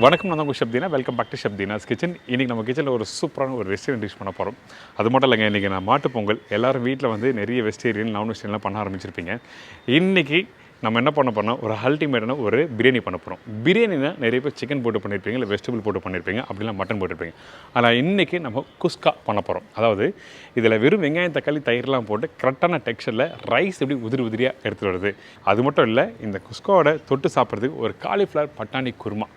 வணக்கம், நான் உங்கள் Shabdeena. Welcome back to Shabdeena's kitchen. இன்றைக்கி நம்ம கிச்சனில் ஒரு சூப்பரான ஒரு வெஜிடேரியன் டிஷ் பண்ண போகிறோம். அது மட்டும் இல்லைங்க, இன்றைக்கி நான் மாட்டு பொங்கல். எல்லோரும் வீட்டில் வந்து நிறைய வெஜிடேரியன் நான் வெஜிடேரியன்லாம் பண்ண ஆரம்பிச்சிருப்பீங்க. இன்றைக்கி நம்ம என்ன பண்ண போகிறோம், ஒரு அல்டிமேட்டான ஒரு பிரியாணி பண்ண போகிறோம். பிரியாணினா நிறைய பேர் சிக்கன் போட்டு பண்ணியிருப்பீங்க, இல்லை வெஜிடபிள் போட்டு பண்ணியிருப்பீங்க, அப்படிலாம் மட்டன் போட்டிருப்பீங்க. ஆனால் இன்றைக்கி நம்ம குஸ்கா பண்ண போகிறோம். அதாவது இதில் வெறும் வெங்காயம், தக்காளி, தயிர்லாம் போட்டு கரெக்டான டெக்ஸ்சரில் ரைஸ் எப்படி உதிரியாக எடுத்துகிட்டு வருது. அது மட்டும் இல்லை, இந்த குஸ்காவோட தொட்டு சாப்பிட்றதுக்கு ஒரு காலிஃப்ளவர் பட்டாணி குருமா.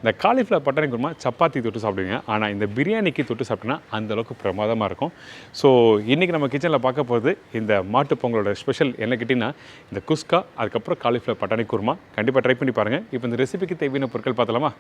இந்த காலிஃப்ளவர் பட்டாணி குருமா சப்பாத்தி தொட்டு சாப்பிடுவீங்க, ஆனால் இந்த பிரியாணிக்கு தொட்டு சாப்பிட்டோன்னா அந்தளவுக்கு பிரமாதமாக இருக்கும். ஸோ இன்றைக்கி நம்ம கிச்சனில் பார்க்க போகிறது இந்த மாட்டு பொங்கலோட ஸ்பெஷல் என்ன கேட்டிங்கன்னா இந்த குஸ்கா, அதுக்கப்புறம் காலிஃப்ளவர் பட்டாணி குருமா. கண்டிப்பாக ட்ரை பண்ணி பாருங்கள். இப்போ இந்த ரெசிபிக்கு தேவையான பொருட்கள் பார்த்தலாமா?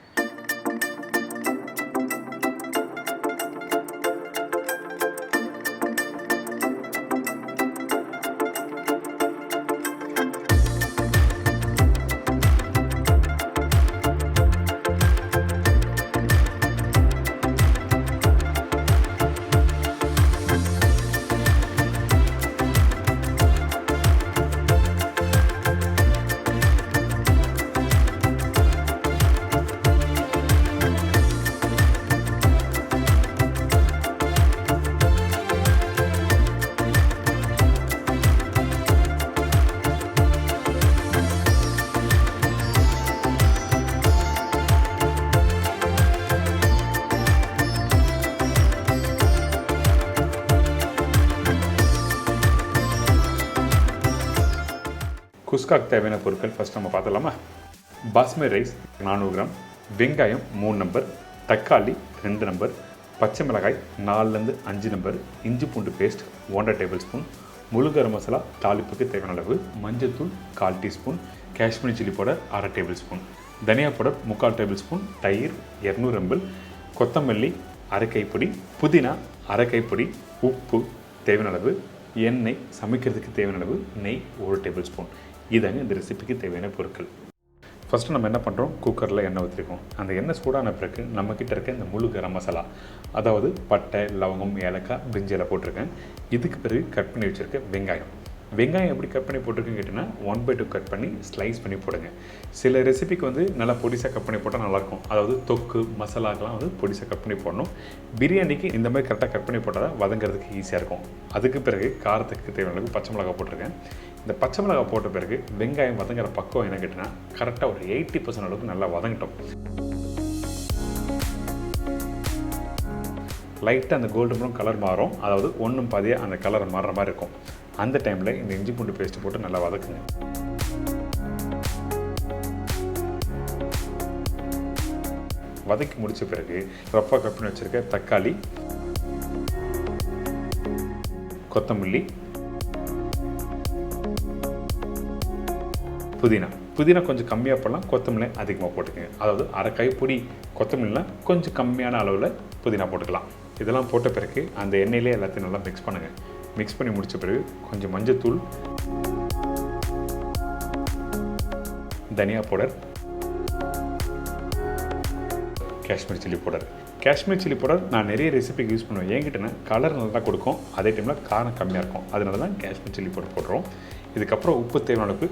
குஸ்காக்கு தேவையான பொருட்கள் ஃபஸ்ட் நம்ம பார்த்தலாமா? பாஸ்மதி ரைஸ் 400 கிராம், வெங்காயம் 3 நம்பர், தக்காளி 2 நம்பர், பச்சை மிளகாய் 4லேருந்து 5 நம்பர், இஞ்சி பூண்டு பேஸ்ட் 1.5 டேபிள் ஸ்பூன், முழு கரம் மசாலா தாளிப்புக்கு தேவையான அளவு, மஞ்சள்தூள் 1/4 teaspoon, Kashmiri chilli powder 1/2 table spoon, தனியா பவுடர் 3/4 டேபிள் ஸ்பூன், தயிர் 200 ml, கொத்தமல்லி 1/2 கைப்பிடி, புதினா 1/2 கைப்பிடி, உப்பு தேவையான அளவு, எண்ணெய் சமைக்கிறதுக்கு தேவையான அளவு, நெய் 1 டேபிள் ஸ்பூன். இதாங்க இந்த ரெசிபிக்கு தேவையான பொருட்கள். ஃபஸ்ட்டு நம்ம என்ன பண்ணுறோம், குக்கரில் எண்ணெய் ஊற்றிருக்கோம். அந்த எண்ணெய் சூடான பிறகு நம்மக்கிட்ட இருக்க இந்த முழு கரம் மசாலா, அதாவது பட்டை, லவங்கம், ஏலக்காய், பிரிஞ்சியில் போட்டிருக்கேன். இதுக்கு பிறகு கட் பண்ணி வச்சுருக்க வெங்காயம் எப்படி கட் பண்ணி போட்டிருக்குன்னு கேட்டிங்கன்னா 1/2 கட் பண்ணி ஸ்லைஸ் பண்ணி போடுங்க. சில ரெசிபிக்கு வந்து நல்லா பொடிசாக கட் பண்ணி போட்டால் நல்லாயிருக்கும். அதாவது தொக்கு மசாலாக்கெலாம் வந்து பொடிசாக கட் பண்ணி போடணும். பிரியாணிக்கு இந்த மாதிரி கரெக்டாக கட் பண்ணி போட்டால் தான் வதங்கிறதுக்கு ஈஸியாக இருக்கும். அதுக்கு பிறகு காரத்துக்கு தேவையான அளவுக்கு பச்சை மிளகாய் போட்டிருக்கேன். இந்த பச்சை மிளகாய் போட்ட பிறகு வெங்காயம் வதங்குற பக்கம் என்ன கேட்டிங்கன்னா கரெக்டாக ஒரு 80% அளவுக்கு நல்லா வதங்கிட்டோம். லைட்டாக அந்த கோல்டு ப்ரௌன் கலர் மாறும், அதாவது ஒன்றும் பாதியாக அந்த கலர் மாறுற மாதிரி இருக்கும். அந்த டைமில் இந்த இஞ்சி பூண்டு பேஸ்ட்டு போட்டு நல்லா வதக்குங்க. வதக்கி முடித்த பிறகு ரஃப்பாக கட் பண்ணி வச்சுருக்க தக்காளி, கொத்தமல்லி, புதினா கொஞ்சம் கம்மியாக போடலாம், கொத்தமல்லி அதிகமாக போட்டுக்கங்க. அதாவது 1/2 கைப்பிடி கொத்தமல்லினா கொஞ்சம் கம்மியான அளவில் புதினா போட்டுக்கலாம். இதெல்லாம் போட்ட பிறகு அந்த எண்ணெயிலே எல்லாத்தையும் நல்லா மிக்ஸ் பண்ணுங்கள். மிக்ஸ் பண்ணி முடித்த பிறகு கொஞ்சம் மஞ்சள்தூள், தனியா பவுடர், காஷ்மீரி சில்லி பவுடர் நான் நிறைய ரெசிபிக்கு யூஸ் பண்ணுவேன். என்கிட்டனா கலர் நல்லா கொடுக்கும், அதே டைமில் காரம் கம்மியாக இருக்கும். அதனால தான் காஷ்மீரி சில்லி பவுடர் போடுறோம். இதுக்கப்புறம் உப்பு தேவையான அளவுக்கு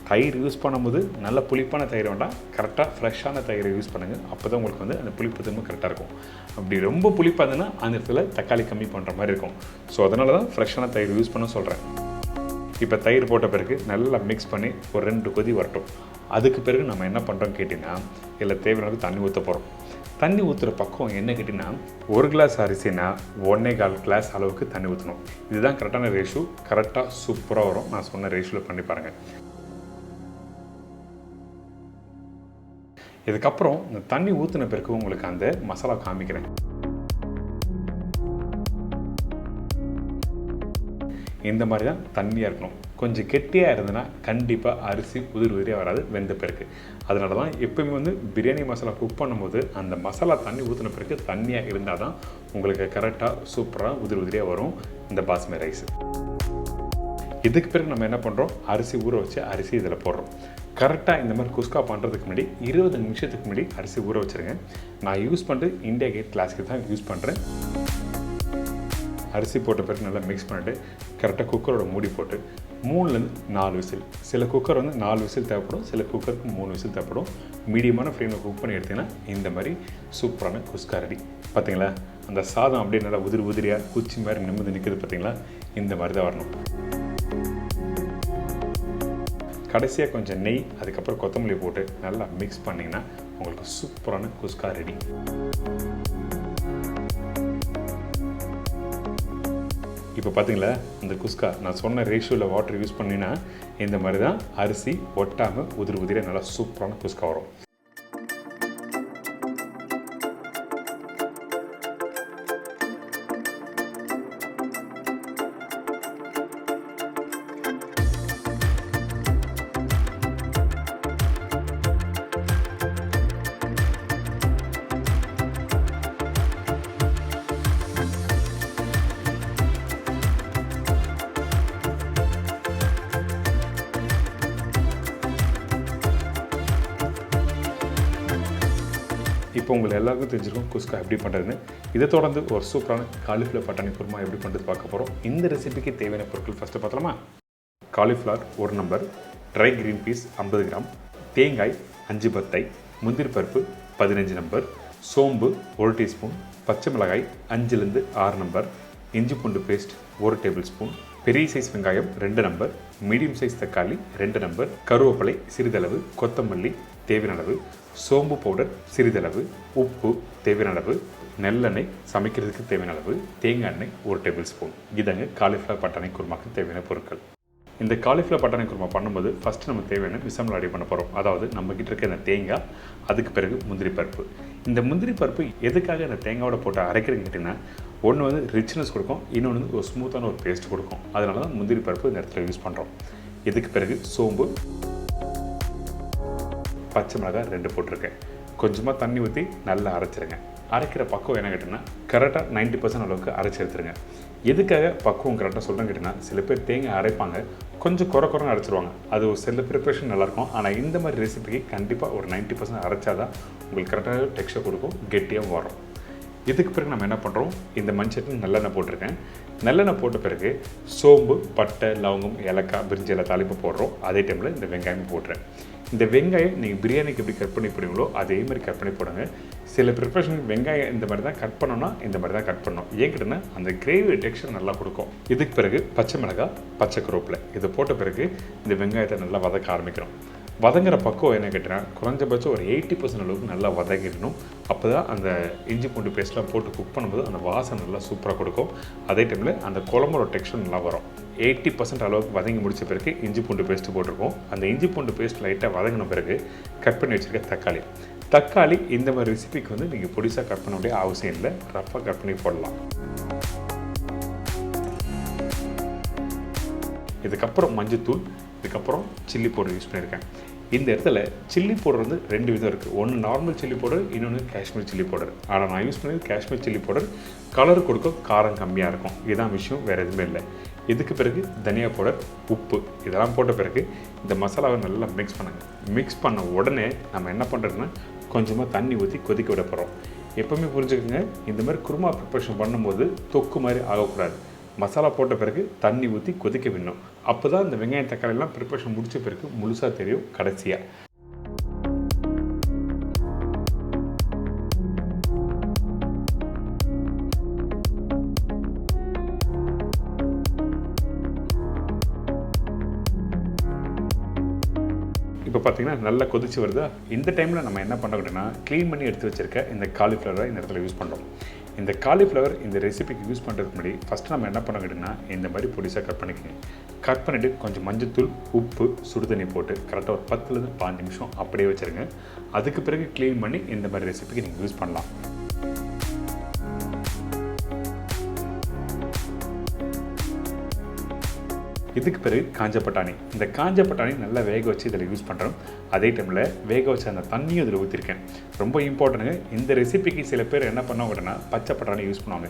தயிர் யூஸ் பண்ணும்போது நல்ல புளிப்பான தயிர் வேண்டாம், கரெக்டாக ஃப்ரெஷ்ஷான தயிரை யூஸ் பண்ணுங்கள். அப்போ தான் உங்களுக்கு வந்து அந்த புளிப்பு தன்மை கரெக்டாக இருக்கும். அப்படி ரொம்ப புளிப்பாக இருந்ததுன்னா அந்த இடத்துல தக்காளி கம்மி பண்ணுற மாதிரி இருக்கும். ஸோ அதனால தான் ஃப்ரெஷ்ஷான தயிர் யூஸ் பண்ண சொல்கிறேன். இப்போ தயிர் போட்ட பிறகு நல்லா மிக்ஸ் பண்ணி ஒரு 2 கொதி வரட்டும். அதுக்கு பிறகு நம்ம என்ன பண்ணுறோம்னு கேட்டிங்கன்னா இதில் தேவையான தண்ணி ஊற்ற போகிறோம். தண்ணி ஊற்றுற பக்கம் என்ன கேட்டிங்கன்னா 1 கிளாஸ் அரிசினா 1.25 கிளாஸ் அளவுக்கு தண்ணி ஊற்றணும். இதுதான் கரெக்டான ரேஷியோ. கரெக்டாக சூப்பராக வரும். நான் சொன்ன ரேஷியோவில் பண்ணி பாருங்கள். இதுக்கப்புறம் இந்த தண்ணி ஊற்றின பிறகு உங்களுக்கு அந்த மசாலா காமிக்கிறேன். இந்த மாதிரி தான் தண்ணியாக இருக்கணும். கொஞ்சம் கெட்டியாக இருந்ததுன்னா கண்டிப்பாக அரிசி உதிரியாக வராது வெந்த பிறகு. அதனால தான் எப்போயுமே வந்து பிரியாணி மசாலா குக் பண்ணும்போது அந்த மசாலா தண்ணி ஊற்றின பிறகு தண்ணியாக இருந்தால் தான் உங்களுக்கு கரெக்டாக சூப்பராக உதிரியாக வரும் இந்த பாஸ்மதி ரைஸ். இதுக்கு பிறகு நம்ம என்ன பண்ணுறோம், அரிசி ஊற வச்சு அரிசி இதில் போடுறோம். கரெக்டாக இந்த மாதிரி குஸ்கா பண்ணுறதுக்கு முன்னாடி 20 நிமிஷத்துக்கு முன்னாடி அரிசி ஊற வச்சுருங்க. நான் யூஸ் பண்ணுறது இண்டியா கேட் கிளாஸ்க்கு தான் யூஸ் பண்ணுறேன். அரிசி போட்ட பிறகு நல்லா மிக்ஸ் பண்ணிவிட்டு கரெக்டாக குக்கரோட மூடி போட்டு 3லேருந்து 4 விசில். சில குக்கர் வந்து 4 விசில் தேவைப்படும், சில குக்கருக்கு 3 விசில் தேவைப்படும். மீடியமான ஃப்ளேமில் குக் பண்ணி எடுத்திங்கன்னா இந்த மாதிரி சூப்பரான குஸ்கா ரெடி. பார்த்தீங்களா, அந்த சாதம் அப்படியே நல்லா உதிரியாக குச்சி மாதிரி நிமிர்ந்து நிற்குது. பார்த்தீங்களா, இந்த மாதிரி தான் வரணும். கடைசியாக கொஞ்சம் நெய், அதுக்கப்புறம் கொத்தமல்லி போட்டு நல்லா மிக்ஸ் பண்ணிங்கன்னா உங்களுக்கு சூப்பரான குஸ்கா ரெடி. இப்போ பார்த்தீங்களா, இந்த குஸ்கா நான் சொன்ன ரேஷியோவில் வாட்டர் யூஸ் பண்ணினா இந்த மாதிரி தான் அரிசி ஒட்டாமல் உதிரியாக நல்லா சூப்பரான குஸ்கா வரும். இப்போ உங்களுக்கு எல்லாருக்கும் தெரிஞ்சிருக்கும் குஸ்கா எப்படி பண்ணுறதுன்னு. இதை தொடர்ந்து ஒரு சூப்பரான காலிஃப்ளவர் பட்டாணி குருமா எப்படி பண்ணுறது பார்க்க போகிறோம். இந்த ரெசிபிக்கு தேவையான பொருட்கள் ஃபஸ்ட்டு பார்த்தலாமா? Cauliflower 1 number, dry green peas 50 gram, தேங்காய் 5 பத்தை, முந்திரி பருப்பு 15 நம்பர், சோம்பு 1 டீஸ்பூன், பச்சை மிளகாய் 5லேருந்து 6 நம்பர், இஞ்சி பூண்டு பேஸ்ட் 1 டேபிள் ஸ்பூன், பெரிய சைஸ் வெங்காயம் 2 நம்பர், மீடியம் சைஸ் தக்காளி 2 நம்பர், கருவேப்பிலை சிறிதளவு, கொத்தமல்லி தேவையான அளவு, சோம்பு பவுடர் சிறிதளவு, உப்பு தேவையான அளவு, நெல்லெண்ணெய் சமைக்கிறதுக்கு தேவையான அளவு, தேங்காய் எண்ணெய் 1 டேபிள் ஸ்பூன். இதாங்க காலிஃப்ளவர் பட்டாணி குருமாக்கு தேவையான பொருட்கள். இந்த காலிஃப்ளவர் பட்டாணி குருமா பண்ணும்போது ஃபஸ்ட்டு நம்ம தேவையான விசம்பல் ரெடி பண்ண போகிறோம். அதாவது நம்மக்கிட்ட இருக்க இந்த தேங்காய், அதுக்கு பிறகு முந்திரி பருப்பு. இந்த முந்திரி பருப்பு எதுக்காக இந்த தேங்காயோட போட்டு அரைக்கிறதுன்னு கேட்டிங்கன்னா, ஒன்று வந்து ரிச்னஸ் கொடுக்கும், இன்னொன்று வந்து ஒரு ஸ்மூத்தான ஒரு பேஸ்ட் கொடுக்கும். அதனால தான் முந்திரி பருப்பு இந்த இடத்துல யூஸ் பண்ணுறோம். இதுக்கு பிறகு சோம்பு, பச்சை மிளகாய் 2 போட்டிருக்கேன். கொஞ்சமாக தண்ணி ஊற்றி நல்லா அரைச்சிருங்க. அரைக்கிற பக்குவம் என்ன கேட்டிங்கன்னா, கரெக்டாக 90% அளவுக்கு அரைச்சி எடுத்துருங்க. எதுக்காக பக்குவம் கரெக்டாக சொல்கிறேன்னு கேட்டிங்கன்னா, சில பேர் தேங்காய் அரைப்பாங்க, கொஞ்சம் குறைன்னு அரைச்சிருவாங்க. அது ஒரு சில ப்ரிப்ரேஷன் நல்லாயிருக்கும். ஆனால் இந்த மாதிரி ரெசிபிக்கு கண்டிப்பாக ஒரு 90% அரைச்சா தான் உங்களுக்கு கரெக்டாக டெக்ஸ்சர் கொடுக்கும், கெட்டியாக வரும். இதுக்கு பிறகு நம்ம என்ன பண்ணுறோம், இந்த மண்சட்டி நல்லெண்ணெய் போட்டிருக்கேன். நல்லெண்ணெய் போட்ட பிறகு சோம்பு, பட்டை, லவங்கம், ஏலக்காய், பிரிஞ்சி எல்லாம் தாளிப்பு போடுறோம். அதே டைமில் இந்த வெங்காயம் போடுறேன். இந்த வெங்காயம் நீங்கள் பிரியாணிக்கு எப்படி கட் பண்ணி போடுவீங்களோ அதே மாதிரி கட் பண்ணி போடுங்க. சில ப்ரிப்ரேஷன் வெங்காயம் இந்த மாதிரி தான் கட் பண்ணோன்னா இந்த மாதிரி தான் கட் பண்ணணும். ஏங்கிட்டனா அந்த கிரேவி டெக்ஸ்சர் நல்லா கொடுக்கும். இதுக்கு பிறகு பச்சை மிளகாய், பச்சை கருவேப்பிலை இதை போட்ட பிறகு இந்த வெங்காயத்தை நல்லா வதக்க ஆரம்பிக்கிறோம். வதங்குற பக்குவம் என்ன கேட்டால் குறைஞ்சபட்சம் ஒரு 80% அளவுக்கு நல்லா வதங்கிடணும். அப்போ தான் அந்த இஞ்சி பூண்டு பேஸ்ட்லாம் போட்டு குக் பண்ணும்போது அந்த வாசனை நல்லா சூப்பராக கொடுக்கும். அதே டைமில் அந்த குழம்போட டெக்ஸ்சர் நல்லா வரும். 80% அளவுக்கு வதங்கி முடித்த பிறகு இஞ்சி பூண்டு பேஸ்ட்டு போட்டிருக்கோம். அந்த இஞ்சி பூண்டு பேஸ்ட் லைட்டாக வதங்கின பிறகு கட் பண்ணி வச்சுருக்க தக்காளி இந்த மாதிரி ரெசிபிக்கு வந்து நீங்கள் பொடிசாக கட் பண்ண வேண்டிய அவசியம் இல்லை, ரஃப்பாக கட் பண்ணி போடலாம். இதுக்கப்புறம் மஞ்சத்தூள், இதுக்கப்புறம் சில்லி பவுடர் யூஸ் பண்ணியிருக்கேன். இந்த இடத்துல சில்லி பவுடர் வந்து 2 விதம் இருக்குது. ஒன்று நார்மல் சில்லி பவுடர், இன்னொன்று காஷ்மீர் சில்லி பவுடர். ஆனால் நான் யூஸ் பண்ணது காஷ்மீர் சில்லி பவுடர். கலர் கொடுக்க காரம் கம்மியாக இருக்கும். இதுதான் விஷயம், வேறு எதுவுமே இல்லை. இதுக்கு பிறகு தனியா பவுடர், உப்பு இதெல்லாம் போட்ட பிறகு இந்த மசாலாவை நல்லா மிக்ஸ் பண்ணுங்கள். மிக்ஸ் பண்ண உடனே நம்ம என்ன பண்ணுறதுன்னா கொஞ்சமாக தண்ணி ஊற்றி கொதிக்க விட போகிறோம். எப்போவுமே புரிஞ்சுக்கோங்க, இந்த மாதிரி குருமா ப்ரிப்பரேஷன் பண்ணும்போது தொக்கு மாதிரி ஆகக்கூடாது. மசாலா போட்ட பிறகு தண்ணி ஊற்றி கொதிக்க விடணும். அப்போ தான் இந்த வெங்காயம் தக்காளிலாம் ப்ரிப்பரேஷன் முடித்த பிறகு முழுசாக தெரியும் கடைசியாக. இப்போ பார்த்தீங்கன்னா நல்லா கொதிச்சு வருதா. இந்த டைமில் நம்ம என்ன பண்ணுறோம்னா க்ளீன் பண்ணி எடுத்து வச்சுருக்க இந்த காலிஃப்ளவரை இந்த இடத்துல யூஸ் பண்ணுறோம். இந்த காலிஃப்ளவர் இந்த ரெசிபிக்கு யூஸ் பண்ணுறதுக்கு முன்னாடி ஃபஸ்ட்டு நம்ம என்ன பண்ணோம்னா இந்த மாதிரி பொடிசாக கட் பண்ணிக்கோங்க. கட் பண்ணிவிட்டு கொஞ்சம் மஞ்சத்தூள், உப்பு, சுடுதண்ணி போட்டு கரெக்டாக ஒரு 10லேருந்து 15 நிமிஷம் அப்படியே வச்சுருங்க. அதுக்கு பிறகு க்ளீன் பண்ணி இந்த மாதிரி ரெசிபிக்கு நீங்கள் யூஸ் பண்ணலாம். இதுக்கு பிறகு காஞ்ச பட்டாணி. இந்த காஞ்ச பட்டாணி நல்லா வேக வச்சு இதில் யூஸ் பண்ணுறோம். அதே டைமில் வேக வச்சு அந்த தண்ணியும் இதில் ஊற்றிருக்கேன். ரொம்ப இம்பார்ட்டன்ட்டுங்க. இந்த ரெசிபிக்கு சில பேர் என்ன பண்ணுவாங்கன்னா பச்சை பட்டாணி யூஸ் பண்ணுவாங்க.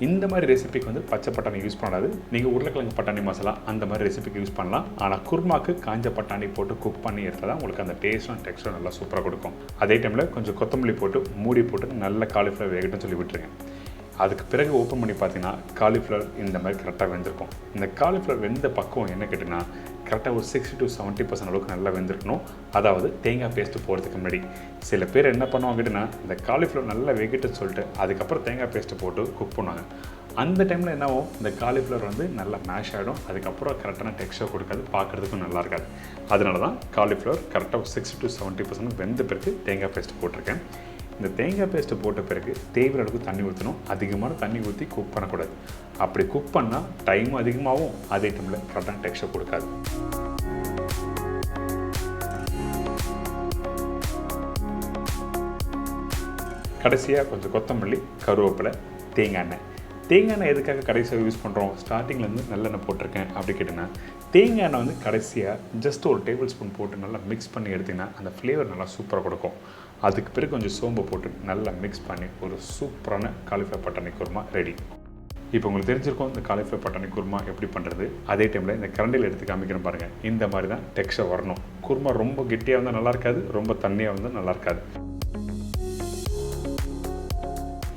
இந்த மாதிரி ரெசிபிக்கு வந்து பச்சை பட்டாணி யூஸ் பண்ணாது. நீங்கள் உருளைக்கிழங்கு பட்டாணி மசாலா அந்த மாதிரி ரெசிபிக்கு யூஸ் பண்ணலாம். ஆனால் குருமாக்கு காஞ்ச பட்டாணி போட்டு குக் பண்ணி எடுத்தால் தான் உங்களுக்கு அந்த டேஸ்ட்டும் டெக்ஸ்டரும் நல்லா சூப்பராக கொடுக்கும். அதே டைமில் கொஞ்சம் கொத்தமல்லி போட்டு மூடி போட்டு நல்ல காலிஃப்ளவர் வேகட்டும் சொல்லி விட்டுருங்க. அதுக்கு பிறகு ஓப்பன் பண்ணி பார்த்தீங்கன்னா காலிஃப்ளவர் இந்த மாதிரி கரெக்டாக வெந்திருக்கும். இந்த காலிஃப்ளவர் வெந்த பக்கம் என்ன கேட்டிங்கன்னா கரெக்டாக ஒரு 60 to 70% அளவுக்கு நல்லா வெந்திருக்கணும். அதாவது தேங்காய் பேஸ்ட்டு போடுறதுக்கு முன்னாடி. சில பேர் என்ன பண்ணுவாங்க கேட்டிங்கன்னா இந்த காலிஃப்ளவர் நல்லா வெகிட்டுன்னு சொல்லிட்டு அதுக்கப்புறம் தேங்காய் பேஸ்ட்டு போட்டு குக் பண்ணுவாங்க. அந்த டைமில் என்ன ஆகும், இந்த காலிஃப்ளவர் வந்து நல்லா மேஷ் ஆகிடும். அதுக்கப்புறம் கரெக்டான டெக்ஸ்சர் கொடுக்காது, பார்க்குறதுக்கும் நல்லா இருக்காது. அதனால தான் காலிஃப்ளவர் கரெக்டாக 60 to 70% வெந்த பிறகு தேங்காய் பேஸ்ட்டு போட்டிருக்கேன். இந்த தேங்காய் பேஸ்ட்டு போட்ட பிறகு தேவையான அளவுக்கு தண்ணி ஊற்றணும். அதிகமான தண்ணி ஊற்றி குக் பண்ணக்கூடாது. அப்படி குக் பண்ணால் டைம் அதிகமாகவும் அதே டைமில் கரெக்டான டெக்ஸ்சர் கொடுக்காது. கடைசியாக கொஞ்சம் கொத்தமல்லி, கருவேப்பிலை, தேங்காய் எண்ணெய். தேங்காய் எண்ணெய் எதுக்காக கடைசியாக யூஸ் பண்ணுறோம், ஸ்டார்டிங்லேருந்து நல்லெண்ணெய் போட்டிருக்கேன் அப்படி கேட்டிங்கன்னா தேங்காய் எண்ணெய் வந்து கடைசியாக ஜஸ்ட் ஒரு டேபிள் ஸ்பூன் போட்டு நல்லா மிக்ஸ் பண்ணி எடுத்திங்கன்னா அந்த ஃப்ளேவர் நல்லா சூப்பராக கொடுக்கும். அதுக்கு பிறகு கொஞ்சம் சோம்பு போட்டு நல்லா மிக்ஸ் பண்ணி ஒரு சூப்பரான காலிஃப்ளவர் பட்டாணி குருமா ரெடி. இப்போ உங்களுக்கு தெரிஞ்சிருக்கும் இந்த காலிஃப்ளவர் பட்டாணி குருமா எப்படி பண்ணுறது. அதே டைமில் இந்த கரண்டியில் எடுத்து காமிக்கிறேன் பாருங்கள். இந்த மாதிரி தான் டெக்ஸ்சர் வரணும். குருமா ரொம்ப கெட்டியாக இருந்தால் நல்லா இருக்காது, ரொம்ப தண்ணியாக இருந்தால் நல்லா இருக்காது.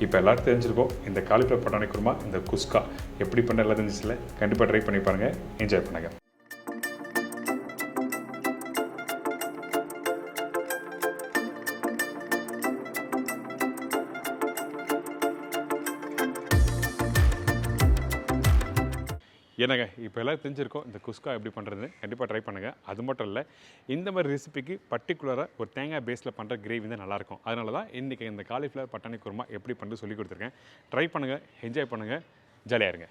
இப்போ எல்லாரும் தெரிஞ்சிருக்கோம் இந்த காலிஃப்ளவர் பட்டாணி குருமா, இந்த குஸ்கா எப்படி பண்ண எல்லாம் தெரிஞ்சிச்சுல. கண்டிப்பாக ட்ரை பண்ணி பாருங்கள், என்ஜாய் பண்ணுங்கள். என்னங்க இப்போ எல்லாம் தெரிஞ்சிருக்கோம் இந்த குஸ்கா எப்படி பண்ணுறது. கண்டிப்பாக ட்ரை பண்ணுங்கள். அது மட்டும் இல்லை, இந்த மாதிரி ரெசிபிக்கு பர்டிகுலராக ஒரு தேங்காய் பேஸில் பண்ணுற கிரேவி தான் நல்லாயிருக்கும். அதனால தான் இன்றைக்கி இந்த காலிஃப்ளவர் பட்டாணி குருமா எப்படி பண்ணுறது சொல்லி கொடுத்துருக்கேன். ட்ரை பண்ணுங்கள், என்ஜாய் பண்ணுங்கள், ஜாலியாக இருங்க.